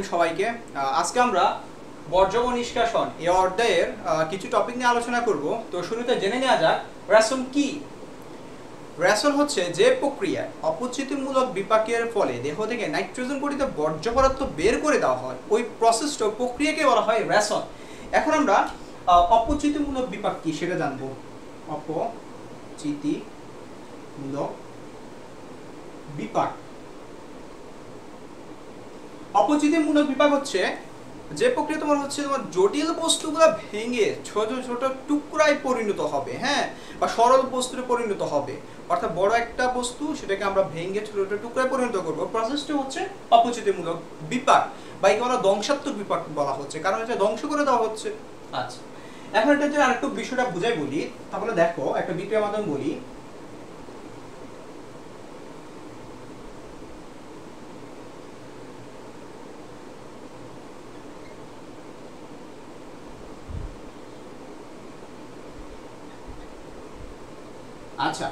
আলাইকুম সবাইকে। আজকে আমরা বর্জ্য ও নিষ্কাশন এই অধ্যায়ের কিছু টপিক নিয়ে আলোচনা করব। তো শুরুতে জেনে নেওয়া যাক রেশন কি। রেশন হচ্ছে যে প্রক্রিয়ায় অপচিতিমূলক বিপাকের ফলে দেহ থেকে নাইট্রোজেন গঠিত বর্জ্য পদার্থ বের করে দেওয়া হয়, ওই প্রসেসটা প্রক্রিয়াকে বলা হয় রেশন। এখন আমরা অপচিতিমূলক বিপাক কি সেটা জানবো। অপচিতিমূলক বিপাক, অপচিতিমূলক বিপাক হচ্ছে যে প্রক্রিয়া তোমার হচ্ছে তোমার জটিল বস্তুগুলো ভেঙে ছোট ছোট টুকরায় পরিণত হবে, হ্যাঁ, বা সরল বস্তুতে পরিণত হবে। অর্থাৎ বড় একটা বস্তু সেটাকে আমরা ভেঙে ছোট ছোট টুকরায় পরিণত করব, প্রসেসটা হচ্ছে অপচিতিমূলক বিপাক বা একে বলা ধ্বংসাত্মক বিপাক বলা হচ্ছে, কারণ এটা ধ্বংস করে দেওয়া হচ্ছে। আচ্ছা, এখন এটা যদি আরেকটু বিষয়টা বুঝাই বলি, তাহলে দেখো একটা বিক্রিয়ার মাধ্যমে বলি। আচ্ছা,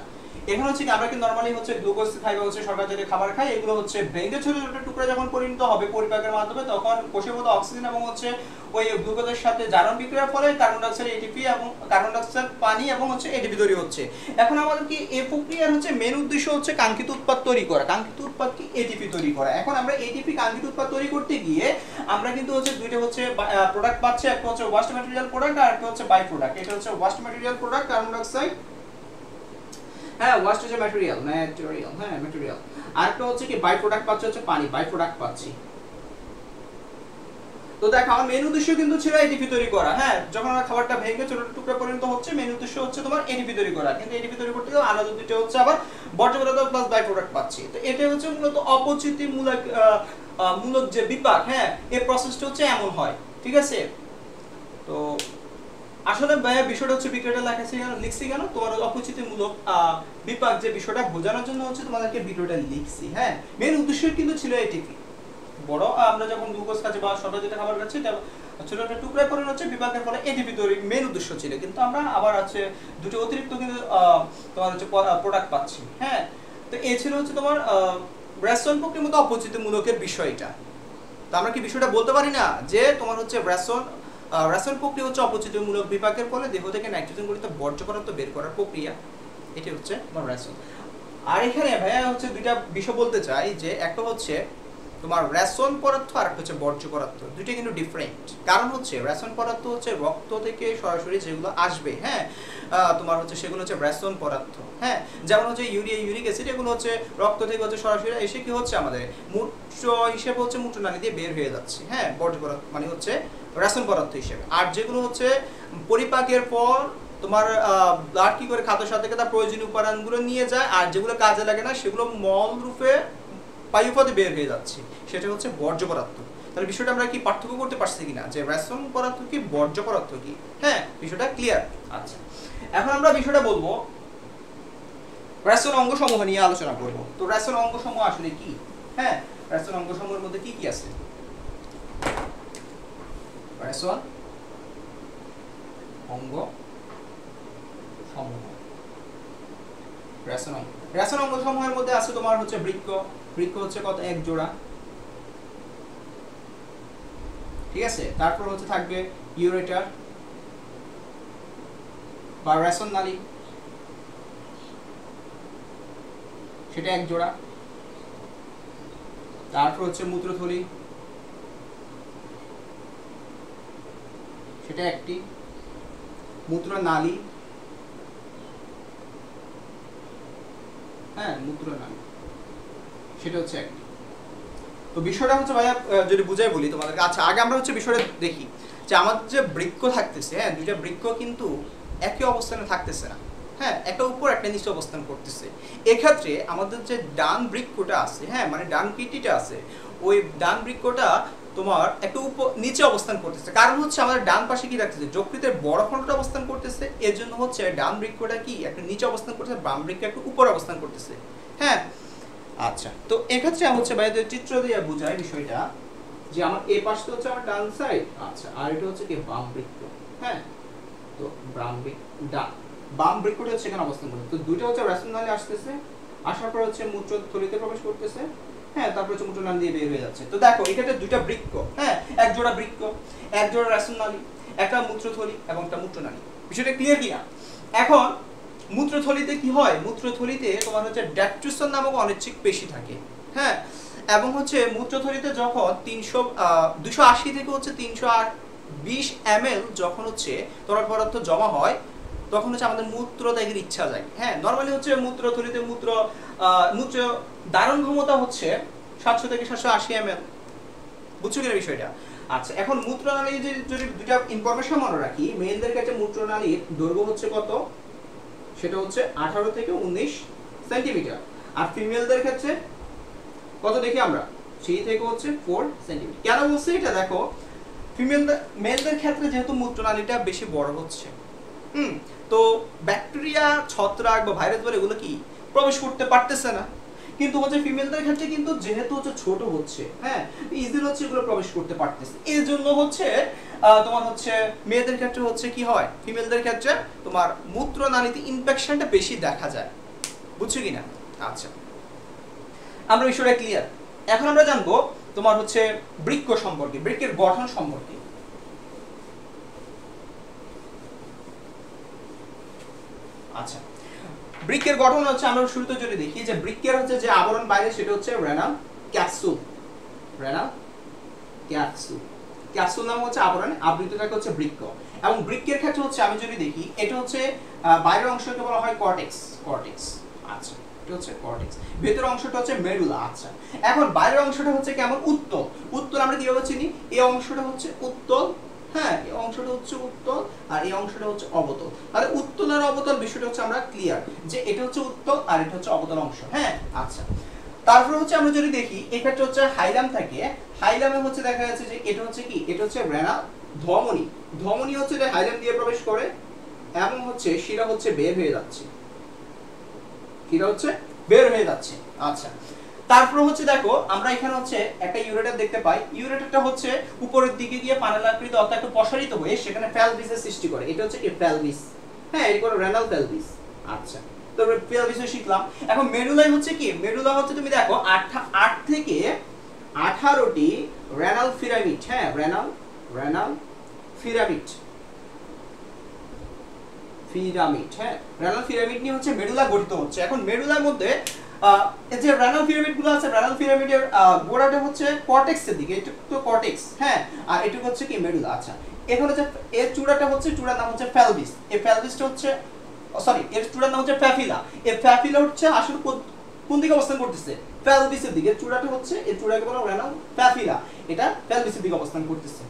এখানে হচ্ছে কি আমরা কি নরমালি হচ্ছে গ্লুকোজ খাই বা হচ্ছে শর্করা জাতীয় খাবার খাই, এগুলো হচ্ছে ভেঙে ছোট ছোট টুকরা যখন পরিণত হবে পরিপাকের মাধ্যমে, তখন কোষের মধ্যে অক্সিজেন এবং হচ্ছে ওই গ্লুকোজের সাথে জারণ বিক্রিয়ার ফলে কার্বন ডাই অক্সাইড, এটিপি এবং কার্বন ডাই অক্সাইড, পানি এবং হচ্ছে এটিপি তৈরি হচ্ছে। এখন আমাদের কি এই প্রক্রিয়ার হচ্ছে মেন উদ্দেশ্য হচ্ছে কাঙ্ক্ষিত উৎপাদ তৈরি করা। কাঙ্ক্ষিত উৎপাদ কি? এটিপি তৈরি করা। এখন আমরা এটিপি কাঙ্ক্ষিত উৎপাদ তৈরি করতে গিয়ে আমরা কিন্তু হচ্ছে দুইটা হচ্ছে প্রোডাক্ট পাচ্ছি, একটা হচ্ছে ওয়াস্ট ম্যাটেরিয়াল প্রোডাক্ট আর একটা হচ্ছে বাই প্রোডাক্ট। এটা হচ্ছে ওয়াস্ট ম্যাটেরিয়াল প্রোডাক্ট কার্বন ডাই অক্সাইড, হ্যাঁ, ওয়াস্ট হচ্ছে ম্যাটেরিয়াল, হ্যাঁ ম্যাটেরিয়াল। আরেকটা হচ্ছে কি বাই প্রোডাক্ট পাচ্ছি হচ্ছে পানি, বাই প্রোডাক্ট পাচ্ছি। তো দেখো আমার মেন উদ্দেশ্য কিন্তু ছিল এটিপি তৈরি করা, হ্যাঁ, যখন আমরা খাবারটা ভেঙে ছোট ছোট টুকরা পর্যন্ত হচ্ছে মেন উদ্দেশ্য হচ্ছে তোমার এটিপি তৈরি করা, কিন্তু এটিপি তৈরি করতে গেলে আলাদা দুটো হচ্ছে আবার বর্জ্য পদার্থ প্লাস বাই প্রোডাক্ট পাচ্ছি। তো এটা হচ্ছে মূলত অপচিতিমূলক মূলক যে বিপাক, হ্যাঁ, এই প্রসেসটা হচ্ছে এমন হয়, ঠিক আছে। তো আসলে ভাইয়া বিষয়টা হচ্ছে বিক্রিয়াটা লিখছি কেন, তোমার অপচিতিমূলক বিপাক যে বিষয়টা বোঝানোর জন্য হচ্ছে তোমাদেরকে ভিডিওটা লিখছি, হ্যাঁ। মেন উদ্দেশ্য কিন্তু ছিল এটিপি। বড় আমরা যখন গ্লুকোজ খাচ্ছি বা শর্করা যেটা খাবার খাচ্ছি এটা ছোট ছোট টুকরায় পরিণত হচ্ছে, বিপাকের ফলে এটিপি তৈরি মেন উদ্দেশ্য ছিল, কিন্তু আমরা আবার আছে দুটো অতিরিক্ত কিন্তু তোমার হচ্ছে প্রোডাক্ট পাচ্ছি, হ্যাঁ। তো এই ছিল হচ্ছে তোমার রেশন প্রক্রিয়ার মধ্যে অপচিতিমূলকের বিষয়টা। তো আমরা কি বিষয়টা বলতে পারি না যে তোমার হচ্ছে রেশন প্রক্রিয়া হচ্ছে অপচিতিমূলক বিপাকের ফলে দেহ থেকে নাইট্রোজেন গঠিত বর্জ্য পদার্থ বের করার প্রক্রিয়া, এটি হচ্ছে তোমার রেশন। আর এখানে ভাইয়া হচ্ছে দুইটা বিষয় বলতে চাই, যে একটা হচ্ছে তোমার রেশন পদার্থ আর একটা হচ্ছে বর্জ্য পদার্থ, দুইটা কিন্তু ডিফারেন্ট। কারণ হচ্ছে রেশন পদার্থ হচ্ছে রক্ত থেকে সরাসরি যেগুলো আসবে, হ্যাঁ, তোমার হচ্ছে সেগুলো হচ্ছে রেশন পদার্থ, হ্যাঁ, যেমন হচ্ছে ইউরিয়া, ইউরিক অ্যাসিড, এগুলো হচ্ছে রক্ত থেকে হচ্ছে সরাসরি এসে কি হচ্ছে আমাদের মূত্র হিসেবে হচ্ছে মূত্রনালী দিয়ে বের হয়ে যাচ্ছে, হ্যাঁ, বর্জ্য পদার্থ মানে হচ্ছে রেশন পদার্থ হিসেবে। আর যেগুলো হচ্ছে পরিপাকের পর তোমার ব্লাড কি করে খাদ্য সাথে তার প্রয়োজনীয় উপাদানগুলো নিয়ে যায়, আর যেগুলো কাজে লাগে না সেগুলো মল রূপে বায়ুপথে বের হয়ে যাচ্ছে, সেটা হচ্ছে বর্জ্য পদার্থ। তাহলে বিষয়টা আমরা কি পার্থক্য করতে পারছি কিনা যে রেশন পদার্থ কি বর্জ্য পদার্থ কি, হ্যাঁ, বিষয়টা ক্লিয়ার। আচ্ছা, এখন আমরা বিষয়টা বলবো রেশন অঙ্গসমূহ নিয়ে আলোচনা করব। তো রেশন অঙ্গসমূহ আসলে কি, হ্যাঁ, রেশন অঙ্গসমূহের মধ্যে কি কি আছে। রেশন অঙ্গ সমূহ, রেশন অঙ্গ সমূহের মধ্যে আছে তোমার হচ্ছে বৃক্ক। বৃক্ক হচ্ছে কত? এক জোড়া, ঠিক আছে। তারপর হচ্ছে থাকবে ইউরেটার বা রেশন নালী, সেটা এক জোড়া। তারপর হচ্ছে মূত্রথলি, সেটা একটি। মূত্রনালী, হ্যাঁ, মূত্রনালী, সেটা হচ্ছে একটি। তো বিষয়টা হচ্ছে ভাইয়া যদি বুঝাই বলি তোমাদেরকে। আচ্ছা, আগে আমরা হচ্ছে বিষয়টা দেখি যে আমাদের যে বৃক্ক থাকতেছে, হ্যাঁ, দুইটা বৃক্ক কিন্তু একই অবস্থানে থাকতেছে না, হ্যাঁ, একটা উপর একটা নিচে অবস্থান করতেছে। এক্ষেত্রে আমাদের যে ডান বৃক্কটা আছে, হ্যাঁ, মানে ডান কিডনিটা আছে, ওই ডান বৃক্কটা তোমার একটু নিচে অবস্থান করতেছে। কারণ হচ্ছে আমাদের ডান পাশে কি রাখতেছে, যকৃতের বড় খণ্ডটা অবস্থান করতেছে, এর জন্য হচ্ছে ডান বৃক্কটা কি একটা নিচে অবস্থান করতেছে, বাম বৃক্ক একটু উপরে অবস্থান করতেছে, হ্যাঁ। আচ্ছা, তো এক্ষেত্রে হচ্ছে ভাইদের চিত্র দিয়ে বোঝায় বিষয়টা, যে আমার এই পাশটা হচ্ছে আমার ডান সাইড, আচ্ছা, আর এটা হচ্ছে কি বাম বৃক্ক, হ্যাঁ। তো বাম বৃক্কটা হচ্ছে এখানে অবস্থান করছে। তো দুইটা হচ্ছে রেশন নালী আসতেছে, আসার পর হচ্ছে মূত্রথলিতে প্রবেশ করতেছে, হ্যাঁ, তারপর হচ্ছে মূত্রনালী দিয়ে বের হয়ে যাচ্ছে। তো দেখো এখানে দুইটা বৃক্ক, এক জোড়া রাসন নালী, একটা মূত্রথলি এবং একটা মূত্রনালী। বিষয়টা ক্লিয়ার কিনা? এখন মূত্রথলিতে কি হয়, মূত্রথলিতে তোমার হচ্ছে ড্যাট্রুসন নামক অনিচ্ছিক পেশি থাকে, হ্যাঁ, এবং হচ্ছে মূত্রথলিতে যখন 280 থেকে হচ্ছে 320 ml যখন হচ্ছে তরল পদার্থ জমা হয় তখন হচ্ছে আমাদের মূত্র ত্যাগের ইচ্ছা যায়, হ্যাঁ। নরমালি হচ্ছে মূত্রথলিতে মূত্র ধারণ ক্ষমতা হচ্ছে 700 থেকে 780 ml, বুঝছো কিনা বিষয়টা? আচ্ছা, এখন মূত্রনালী যদি দুটা ইনফরমেশন মনে রাখি, মেলদের ক্ষেত্রে মূত্রনালীর দৈর্ঘ্য হচ্ছে কত, সেটা হচ্ছে 18 থেকে 19 সেন্টিমিটার, আর ফিমেলদের ক্ষেত্রে কত দেখি আমরা, 3 থেকে হচ্ছে 4 সেন্টিমিটার। কেন বলছি এটা দেখো, মেলদের ক্ষেত্রে যেহেতু মূত্রনালীটা বেশি বড় হচ্ছে, তো ব্যাকটেরিয়া, ছত্রাক বা ভাইরাস বলে এগুলো কি প্রবেশ করতে পারতেছে না, কিন্তু হচ্ছে ফিমেলদের ক্ষেত্রে কিন্তু যেহেতু হচ্ছে ছোট হচ্ছে, হ্যাঁ, ইজিলি হচ্ছে এগুলো প্রবেশ করতে পারতেছে। এর জন্য হচ্ছে তোমার হচ্ছে মেয়েদের ক্ষেত্রে হচ্ছে কি হয়, ফিমেলদের ক্ষেত্রে তোমার মূত্রনালীতে ইনফেকশনটা বেশি দেখা যায়, বুঝছো কিনা? আচ্ছা, আমরা বিষয়টা ক্লিয়ার। এখন আমরা জানবো তোমার হচ্ছে বৃক্ক সম্পর্কে, বৃক্কের গঠন সম্পর্কে। আচ্ছা, বৃক্কের গঠন হচ্ছে আমরা শুরুতে যদি দেখি যে বৃক্কের হচ্ছে যে আবরণ বাইরে সেটা হচ্ছে renal capsule, renal capsule, capsule নাম হচ্ছে আবরণে আবৃত থাকে হচ্ছে বৃক্ক। এবং বৃক্কের ক্ষেত্রে হচ্ছে আমি যদি দেখি এটা হচ্ছে বাইরের অংশকে বলা হয় কর্টেক্স, কর্টেক্স। আচ্ছা, এটা হচ্ছে কর্টেক্স, ভেতরের অংশটা হচ্ছে মেডুলা। আচ্ছা, এখন বাইরের অংশটা হচ্ছে কেমন, উত্তল। উত্তল আমরা কিভাবে চিনি, এই অংশটা হচ্ছে উত্তল, হ্যাঁ, এই অংশটা হচ্ছে উত্তল আর এই অংশটা হচ্ছে অবতল। তাহলে উত্তল আর অবতল বিষয়টা হচ্ছে আমরা ক্লিয়ার যে এটা হচ্ছে উত্তল আর এটা হচ্ছে অবতল অংশ, হ্যাঁ। আচ্ছা, তারপরে হচ্ছে আমরা যদি দেখি এক্ষেত্রে হচ্ছে হাইলাম থাকে, হাইলামে হচ্ছে দেখা যাচ্ছে যে এটা হচ্ছে কি, এটা হচ্ছে রেনাল ধমনী, ধমনী হচ্ছে যে হাইলাম দিয়ে প্রবেশ করে এবং হচ্ছে শিরা হচ্ছে বের হয়ে যাচ্ছে, শিরা হচ্ছে বের হয়ে যাচ্ছে। আচ্ছা, তারপর হচ্ছে দেখো আমরা এখানে হচ্ছে একটা ইউরেটার দেখতে পাই, ইউরেটারটা হচ্ছে উপরের দিকে গিয়ে পানেল আকৃতি অর্থাৎ একটু প্রসারিত হয়ে সেখানে ফ্যালভিসের সৃষ্টি করে, এটা হচ্ছে কি ফ্যালভিস, হ্যাঁ, এটা কোনো রেনাল ফ্যালভিস। আচ্ছা, তারপরে ফ্যালভিসও শিখলাম। এখন মেডুলাই হচ্ছে কি, মেডুলা হচ্ছে তুমি দেখো 8 থেকে 18টি রেনাল পিরামিড, হ্যাঁ, রেনাল পিরামিড, পিরামিড, হ্যাঁ, রেনাল পিরামিড নিয়ে হচ্ছে মেডুলা গঠিত হচ্ছে। এখন মেডুলার মধ্যে এই যে রেনাল পিরামিড গুলো আছে, রেনাল পিরামিডের গোড়াটা হচ্ছে কর্টেক্সের দিকে, এটা তো কর্টেক্স, হ্যাঁ, আর এটা হচ্ছে কি মেডুলা। আচ্ছা, এখন হচ্ছে এর চূড়াটা হচ্ছে, চূড়ার নাম হচ্ছে ফ্যালভিস, এই ফ্যালভিসটা হচ্ছে সরি এর চূড়ার নাম হচ্ছে প্যাফিলা, এই প্যাফিলা হচ্ছে আসলে কোন দিকে অবস্থান করতেছে, ফ্যালভিসের দিকে। চূড়াটা হচ্ছে এই চূড়াকে বলা রেনাল প্যাফিলা, এটা ফ্যালভিসের দিকে অবস্থান করতেছে।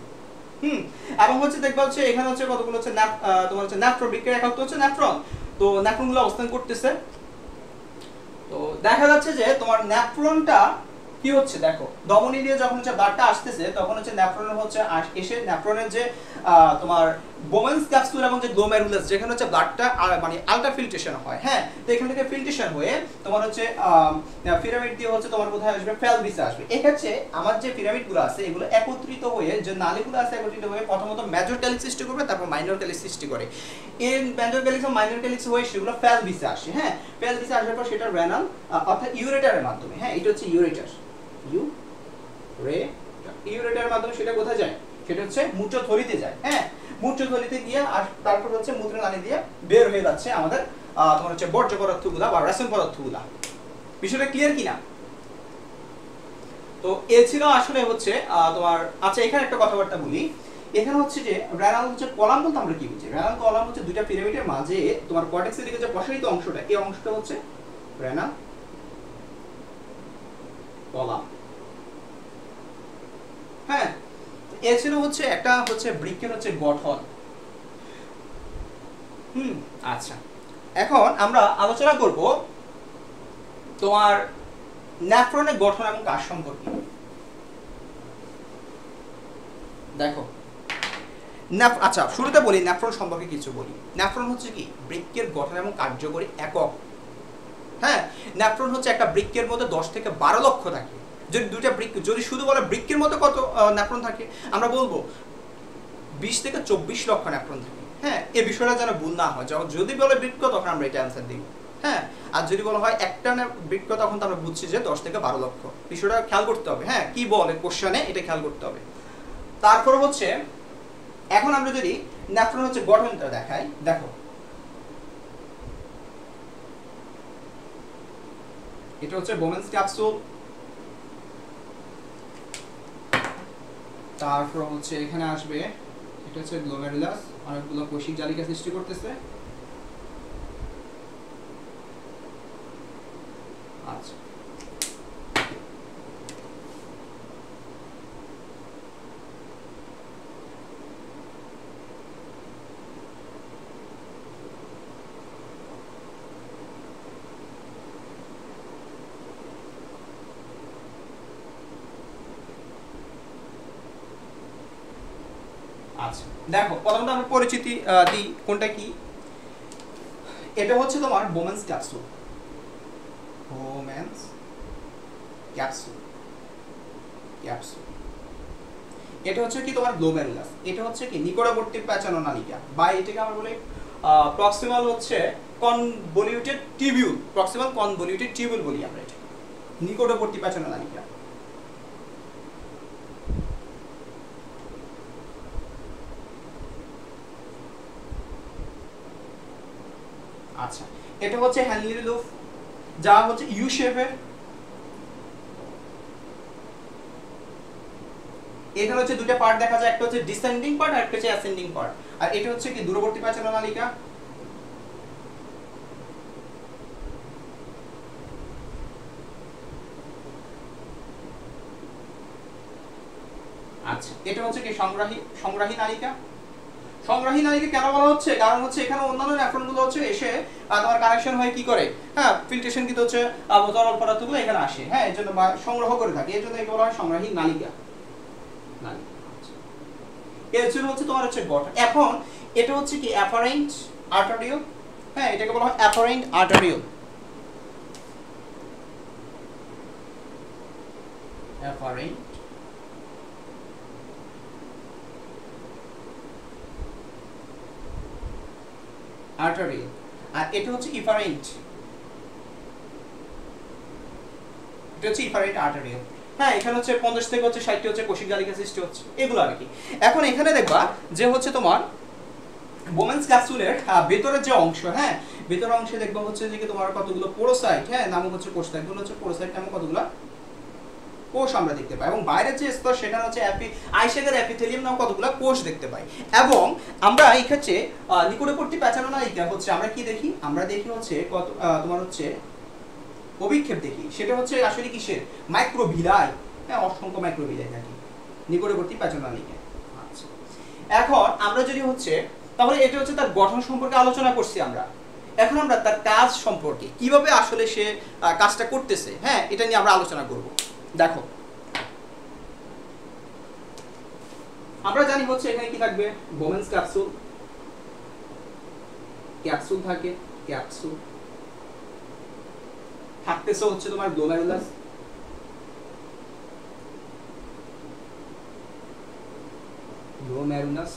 এবং হচ্ছে দেখবা হচ্ছে এখানে হচ্ছে কতগুলো হচ্ছে তোমার হচ্ছে নেফ্রন, বৃক্কের একক হচ্ছে নেফ্রন, তো নেফ্রনগুলো অবস্থান করতেছে। তো দেখা যাচ্ছে যে তোমার নেফ্রনটা কি হচ্ছে, দেখো ধমনী দিয়ে যখন হচ্ছে ব্লাডটা আসতেছে তখন হচ্ছে নেফ্রনের হচ্ছে এসে নেফ্রনের যে তোমার বোমেন্স ক্যাপসুল এবং যে গ্লোমেরুলাস যেখানে হচ্ছে ব্লাডটা মানে আলট্রা ফিল্ট্রেশন হয়, হ্যাঁ, তো এখান থেকে ফিল্ট্রেশন হয়ে তোমার হচ্ছে পিরামিড দিয়ে হচ্ছে তোমার কোথায় আসবে, ফ্যালভিসে আসবে। এক্ষেত্রে আমার যে পিরামিডগুলো আছে এগুলো একত্রিত হয়ে, যে নালীগুলো আছে একত্রিত হয়ে প্রথমত মেজর ক্যালিক্স সৃষ্টি করবে, তারপর মাইনর ক্যালিক্স সৃষ্টি করে। এই মেজর ক্যালিক্স এবং মাইনর ক্যালিক্স হয়ে সেগুলো ফ্যালভিসে আসে, হ্যাঁ, ফ্যালভিসে আসার পর সেটা রেনাল অর্থাৎ ইউরেটারের মাধ্যমে, হ্যাঁ, এটা হচ্ছে ইউরেটার, ইউরেটারের মাধ্যমে সেটা কোথায় যায়, সেটা হচ্ছে মূত্রথলিতে যায়, হ্যাঁ, মূত্রথলিতে গিয়ে আর তারপর হচ্ছে মূত্রনালী দিয়ে বের হয়ে যাচ্ছে আমাদের তোমার হচ্ছে বর্জ্য পদার্থগুলা বা রাসায়ন পদার্থগুলা। বিষয়টা ক্লিয়ার কিনা? তো এ ছিল আসলে হচ্ছে তোমার। আচ্ছা, এখানে একটা কথাবার্তা বলি, এখানে হচ্ছে যে রেনাল হচ্ছে কলাম বলতে আমরা কি বুঝি, রেনাল কলাম হচ্ছে দুইটা পিরামিডের মাঝে তোমার কর্টেক্সের দিকে যে প্রসারিত অংশটা, এই অংশটা হচ্ছে রেনাল কলাম, হ্যাঁ। এ ছিল হচ্ছে একটা হচ্ছে বৃক্কের হচ্ছে গঠন। আচ্ছা, এখন আমরা আলোচনা করব তোমার নেফ্রনের গঠন এবং কাজ সম্পর্কে। দেখো আচ্ছা, শুরুতে বলি নেফ্রন সম্পর্কে কিছু বলি। নেফ্রন হচ্ছে কি, বৃক্কের গঠন এবং কার্যকরী একক, হ্যাঁ। নেফ্রন হচ্ছে একটা বৃক্কের মধ্যে 10 থেকে 12 লক্ষ থাকে। যদি দুইটা বৃক্ক, যদি শুধু বলে বৃক্কের মধ্যে কত নেফ্রন থাকে, আমরা বলবো 20 থেকে 24 লক্ষ নেফ্রন থাকে, হ্যাঁ। এই বিষয়টা যেন ভুল না হয়, যদি বলে বৃক্ক তখন আমরা এটা অ্যান্সার দিই, হ্যাঁ। আর যদি বলা হয় একটা বৃক্ক তখন তো আমরা বুঝছি যে 10 থেকে 12 লক্ষ। বিষয়টা খেয়াল করতে হবে, হ্যাঁ, কি বলে কোশ্চেনে এটা খেয়াল করতে হবে। তারপর হচ্ছে এখন আমরা যদি নেফ্রন হচ্ছে গঠনটা দেখাই, দেখো এটা হচ্ছে বোমেন্স ক্যাপসুল, তারপর হচ্ছে এখানে আসবে এটা হচ্ছে গ্লোমেরুলাস, অনেকগুলো কোষিক জালিকা সৃষ্টি করতেছে। আচ্ছা আচ্ছা দেখো প্রথমত আমরা পরিচিতি দিই কোনটা কি। এটা হচ্ছে তোমার Bowman's capsule, Bowman's capsule, capsule. এটা হচ্ছে কি তোমার গ্লোমেরুলাস, এটা হচ্ছে কি নিকটবর্তী প্যাচানো নালিকা, বা এটাকে আমরা বলি প্রক্সিমাল হচ্ছে convoluted tubule, proximal convoluted tubule বলি আমরা এটা, নিকটবর্তী প্যাচানো নালিকা। আচ্ছা এটা হচ্ছে হ্যানলি লুফ, যা হচ্ছে ইউ শেপের। এখানে হচ্ছে দুটো পার্ট দেখা যায়, একটা হচ্ছে ডিসেন্ডিং পার্ট আর একটা হচ্ছে অ্যাসেন্ডিং পার্ট। আর এটা হচ্ছে কি দূরবর্তী প্যাচানো নালিকা। আচ্ছা এটা হচ্ছে কি সংগ্রাহী নালিকা। সংগ্রাহী নালিকা কেন বলা হচ্ছে, কারণ হচ্ছে এখানে অন্যান্য নেফ্রনগুলো হচ্ছে এসে তোমার কানেকশন হয় কি করে, হ্যাঁ ফিল্ট্রেশন কিন্তু হচ্ছে তরল পদার্থগুলো এখানে আসে, হ্যাঁ এর জন্য বা সংগ্রহ করে থাকে, এর জন্য একে বলা হয় সংগ্রাহী নালিকা। এর জন্য হচ্ছে তোমার হচ্ছে গঠন। এখন এটা হচ্ছে কি অ্যাপারেন্ট আর্টারিওল, হ্যাঁ এটাকে বলা হয় অ্যাপারেন্ট আর্টারিওল, অ্যাপারেন্ট আর্টারিওল। আর এটা হচ্ছে ইফারেন্ট, এটা হচ্ছে ইফারেন্ট আর্টারিওল। হ্যাঁ এখানে হচ্ছে 50 থেকে হচ্ছে 60 হচ্ছে কোষিক জালিকা সৃষ্টি হচ্ছে, এগুলো আর কি। এখন এখানে দেখবা যে হচ্ছে তোমার বোমেন্স ক্যাপসুলের ভেতরের যে অংশ, হ্যাঁ ভেতরের অংশে দেখবা হচ্ছে যে তোমার কতগুলো পোরোসাইট, হ্যাঁ নামক হচ্ছে কোষ থাকে, এগুলো হচ্ছে পোরোসাইট নামক কতগুলো কোষ আমরা দেখতে পাই। এবং বাইরের যে স্তর সেখানে হচ্ছে আইশেগের এপিথেলিয়াম নামক কতগুলো কোষ দেখতে পাই। এবং আমরা এই ক্ষেত্রে নিকটবর্তী প্যাচানো নালিকা হচ্ছে আমরা কি দেখি, আমরা দেখি হচ্ছে কত তোমার হচ্ছে অভিক্ষেপ দেখি, সেটা হচ্ছে আসলে কিসের, মাইক্রোভিলাই, হ্যাঁ অসংখ্য মাইক্রোভিলাই থাকে নিকটবর্তী প্যাচানো নালিকা। আচ্ছা এখন আমরা যদি হচ্ছে তাহলে এটা হচ্ছে তার গঠন সম্পর্কে আলোচনা করছি আমরা, এখন আমরা তার কাজ সম্পর্কে কিভাবে আসলে সে কাজটা করতেছে, হ্যাঁ এটা নিয়ে আমরা আলোচনা করব। দেখো আমরা জানি হচ্ছে এখানে কি থাকবে, বোমেন্স ক্যাপসুল, ক্যাপসুল থাকে, ক্যাপসুল থাকতেছে হচ্ছে তোমার গ্লোমেরুলাস, গ্লোমেরুলাস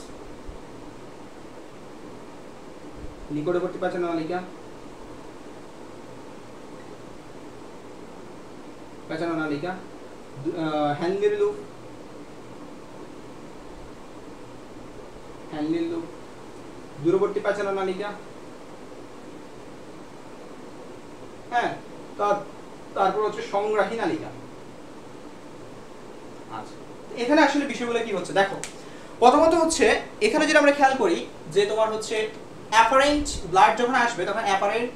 নিকটবর্তী প্যাচানো নালিকা, প্যাচানো নালিকা, হ্যানলি লুপ, হ্যানলি লুপ, দূরবর্তী প্যাচানো নালিকা, হ্যাঁ তারপর হচ্ছে সংগ্রাহী নালিকা। আচ্ছা এখানে আসলে বিষয়গুলো কি হচ্ছে দেখো, প্রথমত হচ্ছে এখানে যদি আমরা খেয়াল করি যে তোমার হচ্ছে অ্যাপারেন্ট ব্লাড যখন আসবে তখন অ্যাপারেন্ট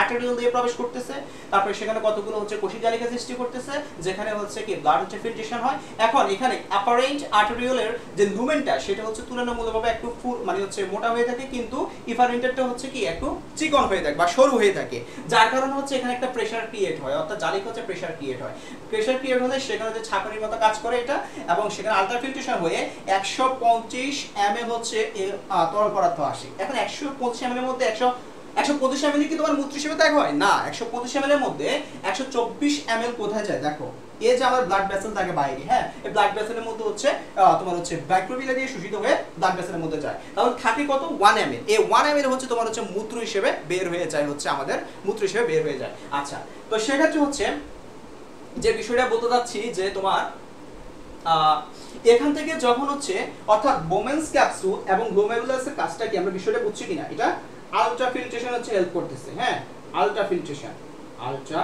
আর্টারিওল দিয়ে প্রবেশ করতেছে, তারপরে সেখানে কতগুলো হচ্ছে কোষিক জালিকা সৃষ্টি করতেছে যেখানে হচ্ছে কি ব্লাড হচ্ছে ফিল্ট্রেশন হয়। এখন এখানে অ্যাপারেন্ট আর্টারিওলের যে লুমেনটা সেটা হচ্ছে তুলনামূলকভাবে একটু মানে হচ্ছে মোটা হয়ে থাকে, কিন্তু ইফারেন্টেরটা হচ্ছে কি একটু চিকন হয়ে থাকে বা সরু হয়ে থাকে, যার কারণে হচ্ছে এখানে একটা প্রেসার ক্রিয়েট হয়, অর্থাৎ জালিকা হচ্ছে প্রেসার ক্রিয়েট হয়। প্রেসার ক্রিয়েট হলে সেখানে যে ছাঁকনির মতো কাজ করে এটা, এবং সেখানে আলট্রা ফিল্ট্রেশন হয়ে 125 ml হচ্ছে তরল পদার্থ আসে। এখন 125 ml এর মধ্যে 125 ml কি তোমার মূত্র হিসেবে ত্যাগ হয় না, 125 ml এর মধ্যে 124 ml কোথায় যায় দেখো, এই যে আমার ব্লাড ভেসেল থাকে বাইরে, হ্যাঁ এই ব্লাড ভেসেলের মধ্যে হচ্ছে তোমার হচ্ছে মাইক্রোভিলা দিয়ে শোষিত হয়ে ব্লাড ভেসেলের মধ্যে যায়, তাহলে থাকে কত 1 ml। এই 1 ml হচ্ছে তোমার হচ্ছে মূত্র হিসেবে বের হয়ে যায়, হচ্ছে আমাদের মূত্র হিসেবে বের হয়ে যায়। আচ্ছা তো সেক্ষেত্রে হচ্ছে যে বিষয়টা বলতে যাচ্ছি যে তোমার এখান থেকে যখন হচ্ছে অর্থাৎ বোমেন্স ক্যাপসুল এবং গ্লোমেরুলাসের কাজটা কি আমরা বিষয়টা বুঝছি কিনা, এটা আলট্রা ফিল্ট্রেশন হচ্ছে হেল্প করতেছে। হ্যাঁ, আলট্রা ফিল্ট্রেশন আলট্রা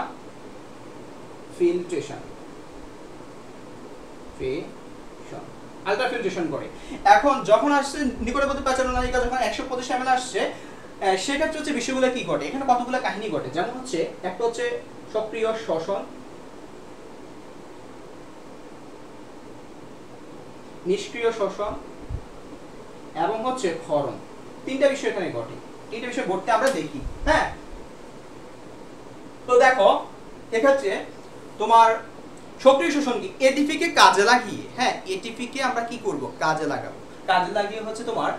ফিল্ট্রেশন করে। এখন যখন আসছে নিকটবর্তী প্যাচানো নালিকা যখন 125 ml আসছে, সেক্ষেত্রে হচ্ছে বিষয়গুলো কি ঘটে, এখানে কতগুলো কাহিনী ঘটে। যেমন হচ্ছে একটা হচ্ছে সক্রিয় শ্বসন, নিষ্ক্রিয় শ্বসন এবং হচ্ছে ক্ষরণ। তিনটা বিষয় এখানে ঘটে, তিনটা বিষয় ঘটতে আমরা দেখি। হ্যাঁ, তো দেখো এক্ষেত্রে তোমার সক্রিয় শোষণ কি, এটিপি কে কাজে লাগিয়ে, হ্যাঁ এটিপি কে আমরা কি করব, কাজে লাগাবো। কাজে লাগিয়ে হচ্ছে তোমার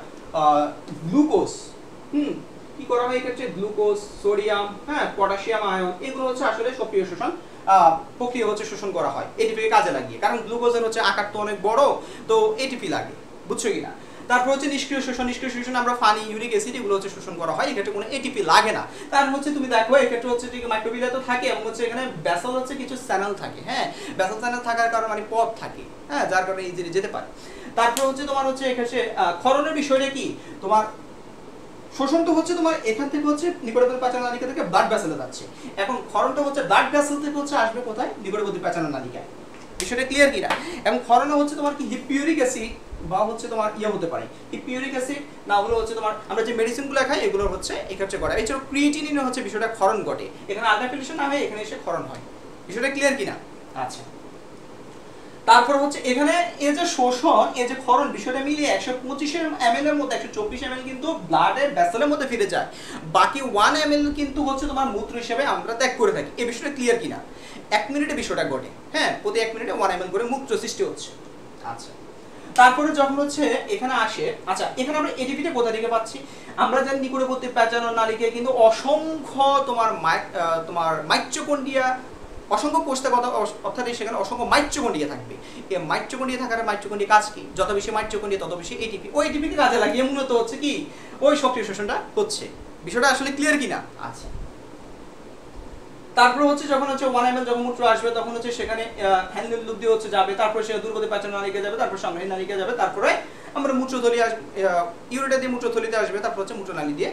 গ্লুকোজ, কি করা হয় এক্ষেত্রে, গ্লুকোজ, সোডিয়াম, হ্যাঁ পটাশিয়াম আয়ন, এগুলো হচ্ছে আসলে সক্রিয় শোষণ প্রক্রিয়া হচ্ছে শোষণ করা হয় এটিপি কে কাজে লাগিয়ে। কারণ গ্লুকোজের হচ্ছে আকার তো অনেক বড়, তো এটিপি লাগে, বুঝছো কিনা। তারপর হচ্ছে নিষ্ক্রিয় শোষণ, নিষ্ক্রিয় শোষণ আমরা পানি, ইউরিক অ্যাসিড এগুলো হচ্ছে শোষণ করা হয়, এক্ষেত্রে কোনো এটিপি লাগে না। কারণ হচ্ছে তুমি দেখো এক্ষেত্রে হচ্ছে যে মাইক্রোবিলিয়া তো থাকে এবং হচ্ছে এখানে ব্যাসল হচ্ছে কিছু চ্যানেল থাকে। হ্যাঁ, ব্যাসল চ্যানেল থাকার কারণে মানে পথ থাকে, হ্যাঁ যার কারণে ইজিলি যেতে পারে। তারপর হচ্ছে তোমার হচ্ছে এক্ষেত্রে ক্ষরণের বিষয়টা কি, তোমার শোষণ তো হচ্ছে তোমার এখান থেকে হচ্ছে নিকটবর্তী প্যাচানো নালিকা থেকে ব্লাড ভেসেলে যাচ্ছে, এখন ক্ষরণটা হচ্ছে ব্লাড ভেসেল থেকে হচ্ছে আসবে কোথায়, নিকটবর্তী প্যাচানো নালিকায়। বিষয়টা ক্লিয়ার কিনা। এবং ক্ষরণে হচ্ছে তোমার কি হিপিউরিক অ্যাসিড বা হচ্ছে তোমার ইয়ে হতে পারে, হিপিউরিক অ্যাসিড না হলে হচ্ছে তোমার আমরা যে মেডিসিনগুলো খাই এগুলো হচ্ছে এক্ষেত্রে ঘটে। এছাড়াও ক্রিয়েটিনিনে হচ্ছে বিষয়টা ক্ষরণ ঘটে, এখানে আলট্রা ফিল্ট্রেশন না হয় এখানে এসে ক্ষরণ হয়। বিষয়টা ক্লিয়ার কিনা। আচ্ছা, তারপর হচ্ছে এখানে এই যে শোষণ, এই যে ক্ষরণ বিষয়টা মিলিয়ে 125 ml এর মধ্যে 124 ml কিন্তু ব্লাডের ভেসেলের মধ্যে ফিরে যায়, বাকি 1 ml কিন্তু হচ্ছে তোমার মূত্র হিসেবে আমরা ত্যাগ করে থাকি। এই বিষয়টা ক্লিয়ার কিনা। 1 মিনিটে বিষয়টা ঘটে, হ্যাঁ প্রতি 1 মিনিটে 1 ml করে মূত্র সৃষ্টি হচ্ছে। আচ্ছা, তারপরে যখন হচ্ছে এখানে আসে, আচ্ছা এখানে আমরা এটিপিটা কোথা থেকে পাচ্ছি, আমরা জানি নিকটবর্তী প্যাচানো নালিকায় কিন্তু অসংখ্য তোমার মাইটোকন্ড্রিয়া, অসংখ্য কোষের কথা অর্থাৎ সেখানে অসংখ্য মাইটোকন্ড্রিয়া থাকবে। এই মাইটোকন্ড্রিয়া থাকার মাইটোকন্ড্রিয়া কাজ কি, যত বেশি মাইটোকন্ড্রিয়া তত বেশি এটিপি, ওই এটিপিকে কাজে লাগিয়ে মূলত হচ্ছে কি ওই সক্রিয় শোষণটা হচ্ছে। বিষয়টা আসলে ক্লিয়ার কিনা। আচ্ছা, তারপর হচ্ছে যখন হচ্ছে 1 ml যখন মূত্র আসবে তখন হচ্ছে সেখানে হ্যান্ডেল লুপ দিয়ে হচ্ছে যাবে, তারপর সে দুর্গতি প্যাচানো নালিকা যাবে, তারপর সংগ্রহী নালিকা যাবে, তারপরে আমরা মূত্রথলি আসবে, ইউরেটা দিয়ে মূত্রথলিতে আসবে, তারপর হচ্ছে মূত্রনালী দিয়ে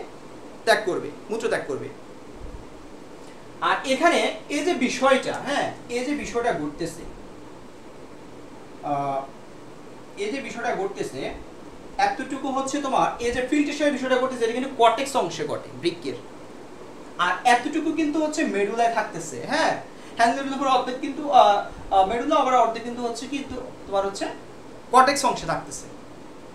ত্যাগ করবে, মূত্র ত্যাগ করবে। আর এখানে এই যে বিষয়টা, হ্যাঁ এই যে বিষয়টা ঘটতেছে, এতটুকু হচ্ছে তোমার এই যে ফিল্ট্রেশনের বিষয়টা ঘটতেছে, এটা কিন্তু কর্টেক্স অংশে ঘটে বৃক্কের, আর এতটুকু কিন্তু হচ্ছে মেডুলায় থাকতেছে। হ্যাঁ, হ্যান্ডেলের উপর অর্ধেক কিন্তু মেডুলা, আবার অর্ধেক কিন্তু হচ্ছে কিন্তু তোমার হচ্ছে কর্টেক্স অংশে থাকতেছে।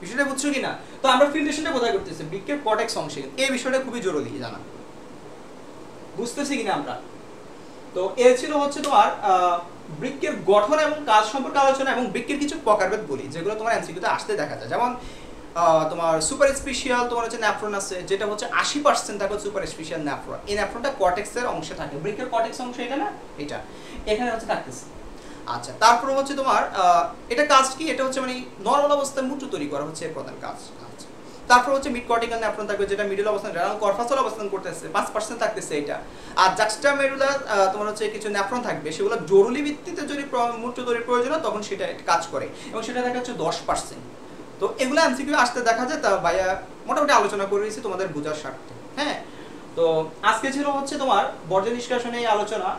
বিষয়টা বুঝছো কিনা। তো আমরা ফিল্ট্রেশনটা কোথায় করতেছি, বৃক্কের কর্টেক্স অংশে। এই বিষয়টা খুবই জরুরি জানা, বুঝতেছি কিনা আমরা। তো এ ছিল হচ্ছে তোমার বৃক্কের গঠন এবং কাজ সম্পর্কে আলোচনা এবং বৃক্কের কিছু প্রকারভেদ বলি যেগুলো তোমার এমসিকিউতে আসতে দেখা যায়। যেমন তোমার সুপার স্পেশাল তোমার হচ্ছে ন্যাফ্রন আছে, যেটা হচ্ছে 80% থাকে সুপার স্পেশাল ন্যাফ্রন। এই ন্যাফ্রনটা কর্টেক্সের অংশে থাকে, বৃক্কের কর্টেক্স অংশ এটা না, এটা এখানে হচ্ছে থাকতেছে। আচ্ছা, তারপর হচ্ছে তোমার এটা কাজ কি, এটা হচ্ছে মানে নরমাল অবস্থায় মূত্র তৈরি করা হচ্ছে এর প্রধান কাজ। আচ্ছা, তারপর হচ্ছে মিড কর্টিক্যাল ন্যাফ্রন থাকবে, যেটা মিডল অবস্থান রেনাল কর্পাসল অবস্থান করতেছে, 5% থাকতেছে এটা। আর জাক্সটা মেডুলার তোমার হচ্ছে কিছু ন্যাফ্রন থাকবে, সেগুলো জরুরি ভিত্তিতে যদি মূত্র তৈরির প্রয়োজন হয় তখন সেটা কাজ করে, এবং সেটা দেখা হচ্ছে 10%। তো এগুলো এমসিকিউ আসতে দেখা যায়, তা ভাইয়া মোটামুটি আলোচনা করে দিয়েছি তোমাদের বোঝার স্বার্থে। হ্যাঁ, তো আজকে ছিল হচ্ছে তোমার বর্জ্য নিষ্কাশনে এই আলোচনা।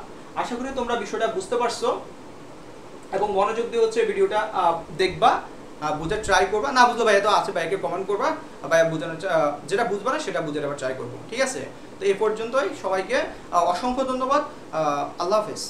আশা করি তোমরা বিষয়টা বুঝতে পারছো এবং মনোযোগ দিয়ে হচ্ছে ভিডিওটা দেখবা, বুঝে ট্রাই করবা। না বুঝলে ভাইয়া তো আছে, ভাইকে কমেন্ট করবা, ভাইয়া বোঝানোর যেটা বুঝবা না সেটা বুঝে আবার ট্রাই করবো। ঠিক আছে, তো এই পর্যন্তই, সবাইকে অসংখ্য ধন্যবাদ। আল্লাহ হাফেজ।